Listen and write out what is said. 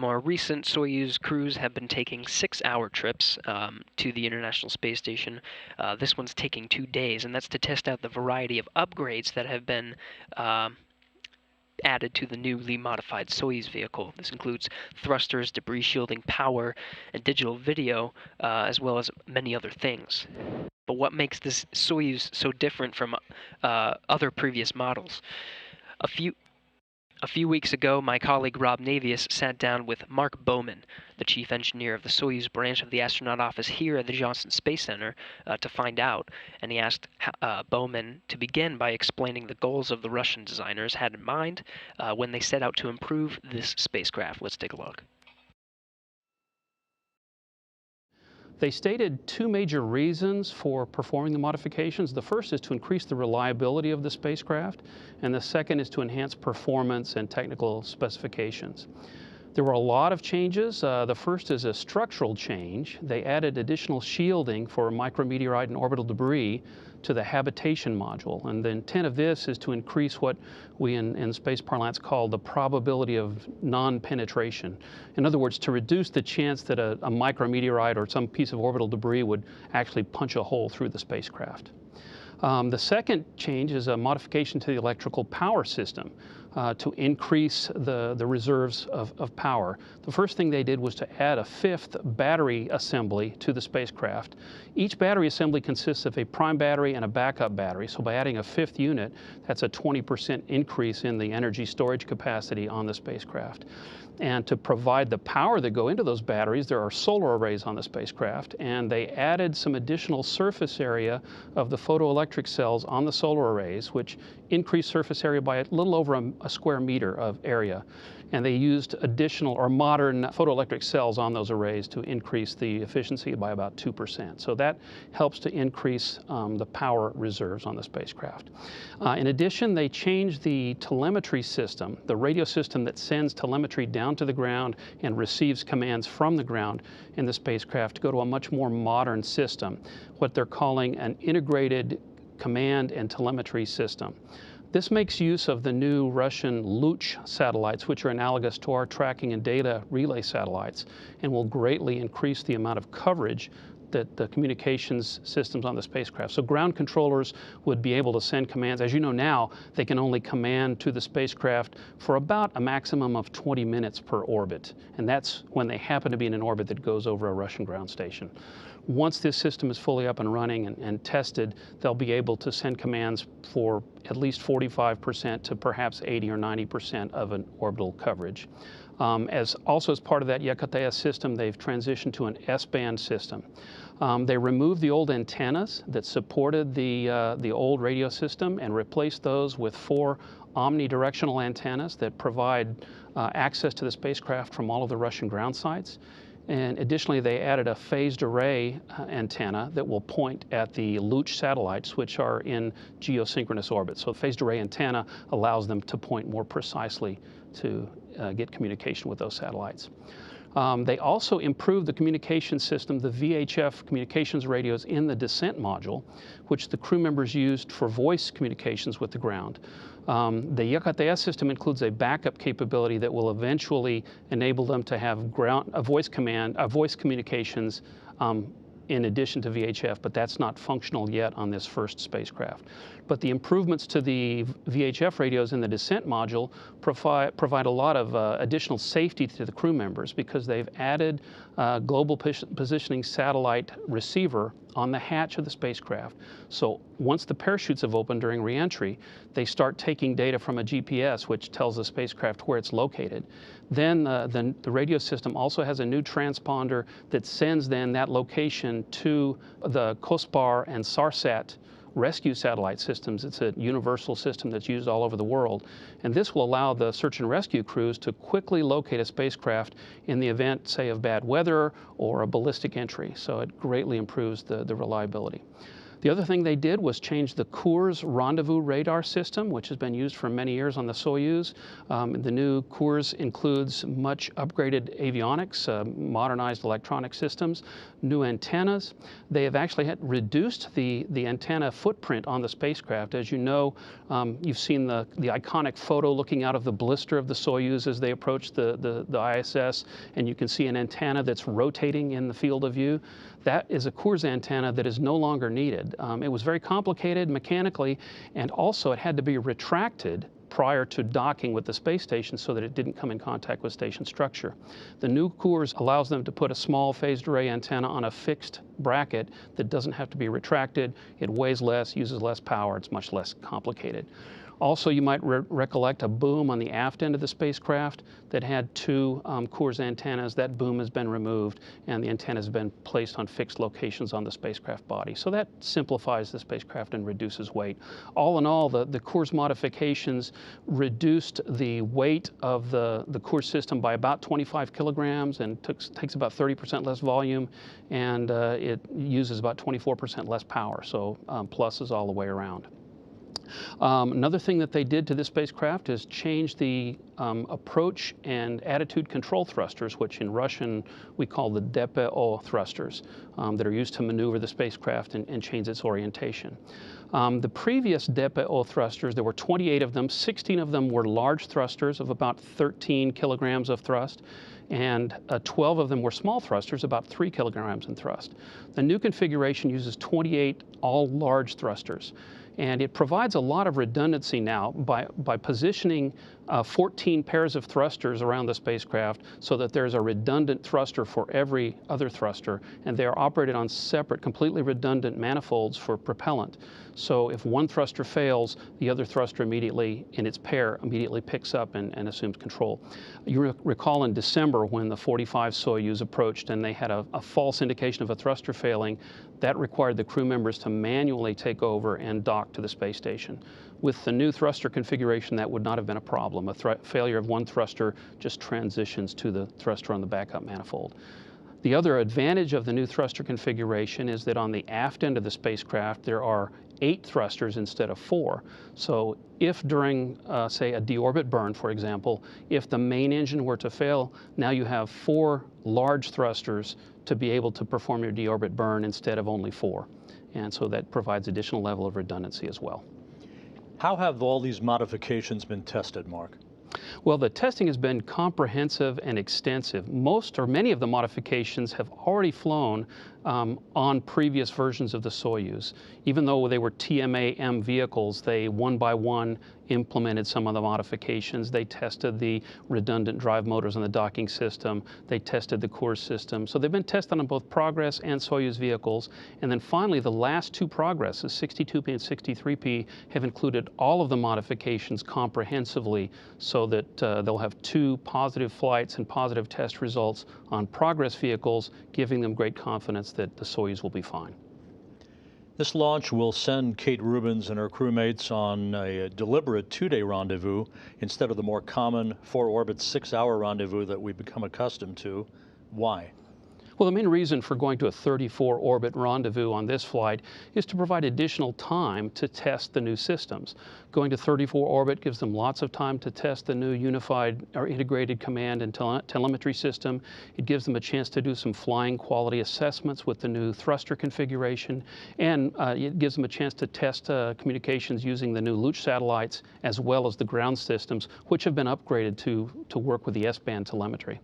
more recent Soyuz crews have been taking 6-hour trips to the International Space Station. This one's taking 2 days, and that's to test out the variety of upgrades that have been added to the newly modified Soyuz vehicle. This includes thrusters, debris shielding, power, and digital video, as well as many other things. But what makes this Soyuz so different from other previous models? A few weeks ago, my colleague Rob Navias sat down with Mark Bowman, the chief engineer of the Soyuz branch of the Astronaut Office here at the Johnson Space Center, to find out. And he asked Bowman to begin by explaining the goals of the Russian designers had in mind when they set out to improve this spacecraft. Let's take a look. They stated two major reasons for performing the modifications. The first is to increase the reliability of the spacecraft, and the second is to enhance performance and technical specifications. There were a lot of changes. The first is a structural change. They added additional shielding for micrometeorite and orbital debris to the habitation module. And the intent of this is to increase what we in space parlance call the probability of non-penetration. In other words, to reduce the chance that a micrometeorite or some piece of orbital debris would actually punch a hole through the spacecraft. The second change is a modification to the electrical power system to increase the reserves of power. The first thing they did was to add a fifth battery assembly to the spacecraft. Each battery assembly consists of a prime battery and a backup battery. So by adding a fifth unit, that's a 20% increase in the energy storage capacity on the spacecraft. And to provide the power that go into those batteries, there are solar arrays on the spacecraft, and they added some additional surface area of the photoelectric cells on the solar arrays, which increased surface area by a little over a square meter of area. And they used additional or modern photoelectric cells on those arrays to increase the efficiency by about 2%. So that helps to increase the power reserves on the spacecraft. In addition, they changed the telemetry system, the radio system that sends telemetry down to the ground and receives commands from the ground in the spacecraft, to go to a much more modern system, what they're calling an integrated command and telemetry system. This makes use of the new Russian Luch satellites, which are analogous to our tracking and data relay satellites, and will greatly increase the amount of coverage that the communications systems on the spacecraft. So ground controllers would be able to send commands. As you know now, they can only command to the spacecraft for about a maximum of 20 minutes per orbit. And that's when they happen to be in an orbit that goes over a Russian ground station. Once this system is fully up and running and tested, they'll be able to send commands for at least 45% to perhaps 80 or 90% of an orbital coverage. Also as part of that Yakatea system, they've transitioned to an S-band system. They removed the old antennas that supported the old radio system and replaced those with 4 omnidirectional antennas that provide access to the spacecraft from all of the Russian ground sites. And additionally, they added a phased array antenna that will point at the Luch satellites, which are in geosynchronous orbit. So the phased array antenna allows them to point more precisely to get communication with those satellites. They also improved the communication system, the VHF communications radios in the descent module, which the crew members used for voice communications with the ground. The Yakatea system includes a backup capability that will eventually enable them to have voice communications in addition to VHF, but that's not functional yet on this first spacecraft. But the improvements to the VHF radios in the descent module provide a lot of additional safety to the crew members, because they've added a global positioning satellite receiver on the hatch of the spacecraft. So once the parachutes have opened during re-entry, they start taking data from a GPS, which tells the spacecraft where it's located. Then the radio system also has a new transponder that sends then that location to the COSPAR and SARSAT rescue satellite systems. It's a universal system that's used all over the world. And this will allow the search and rescue crews to quickly locate a spacecraft in the event, say, of bad weather or a ballistic entry. So it greatly improves the reliability. The other thing they did was change the Kurs rendezvous radar system, which has been used for many years on the Soyuz. The new Kurs includes much upgraded avionics, modernized electronic systems, new antennas. They have actually reduced the antenna footprint on the spacecraft. As you know, you've seen the iconic photo looking out of the blister of the Soyuz as they approach the ISS, and you can see an antenna that's rotating in the field of view. That is a Kurs antenna that is no longer needed. It was very complicated mechanically, and also it had to be retracted prior to docking with the space station so that it didn't come in contact with station structure. The new Kurs allows them to put a small phased array antenna on a fixed bracket that doesn't have to be retracted. It weighs less, uses less power, it's much less complicated. Also, you might recollect a boom on the aft end of the spacecraft that had two Kurs antennas. That boom has been removed, and the antenna has been placed on fixed locations on the spacecraft body. So that simplifies the spacecraft and reduces weight. All in all, the Kurs modifications reduced the weight of the Kurs system by about 25 kilograms and takes about 30% less volume, and it uses about 24% less power. So pluses all the way around. Another thing that they did to this spacecraft is change the approach and attitude control thrusters, which in Russian we call the DPO thrusters, that are used to maneuver the spacecraft and change its orientation. The previous DPO thrusters, there were 28 of them. 16 of them were large thrusters of about 13 kilograms of thrust, and 12 of them were small thrusters, about 3 kilograms in thrust. The new configuration uses 28 all large thrusters. And it provides a lot of redundancy now by positioning 14 pairs of thrusters around the spacecraft so that there's a redundant thruster for every other thruster, and they are operated on separate, completely redundant manifolds for propellant. So if one thruster fails, the other thruster immediately, in its pair, immediately picks up and assumes control. You recall in December when the 45 Soyuz approached and they had a false indication of a thruster failing, that required the crew members to manually take over and dock to the space station. With the new thruster configuration, that would not have been a problem. A failure of one thruster just transitions to the thruster on the backup manifold. The other advantage of the new thruster configuration is that on the aft end of the spacecraft, there are 8 thrusters instead of 4. So if during, say, a deorbit burn, for example, if the main engine were to fail, now you have 4 large thrusters to be able to perform your deorbit burn instead of only 4. And so that provides additional level of redundancy as well. How have all these modifications been tested, Mark? Well, the testing has been comprehensive and extensive. Most or many of the modifications have already flown on previous versions of the Soyuz. Even though they were TMA-M vehicles, they one by one implemented some of the modifications. They tested the redundant drive motors on the docking system. They tested the Kurs system. So they've been tested on both Progress and Soyuz vehicles. And then finally, the last 2 Progresses, 62P and 63P, have included all of the modifications comprehensively so that they'll have 2 positive flights and positive test results on Progress vehicles, giving them great confidence that the Soyuz will be fine. This launch will send Kate Rubins and her crewmates on a deliberate 2-day rendezvous instead of the more common 4-orbit 6-hour rendezvous that we've become accustomed to. Why? Well, the main reason for going to a 34-orbit rendezvous on this flight is to provide additional time to test the new systems. Going to 34 orbit gives them lots of time to test the new unified or integrated command and telemetry system. It gives them a chance to do some flying quality assessments with the new thruster configuration, and it gives them a chance to test communications using the new Luch satellites as well as the ground systems, which have been upgraded to work with the S-band telemetry.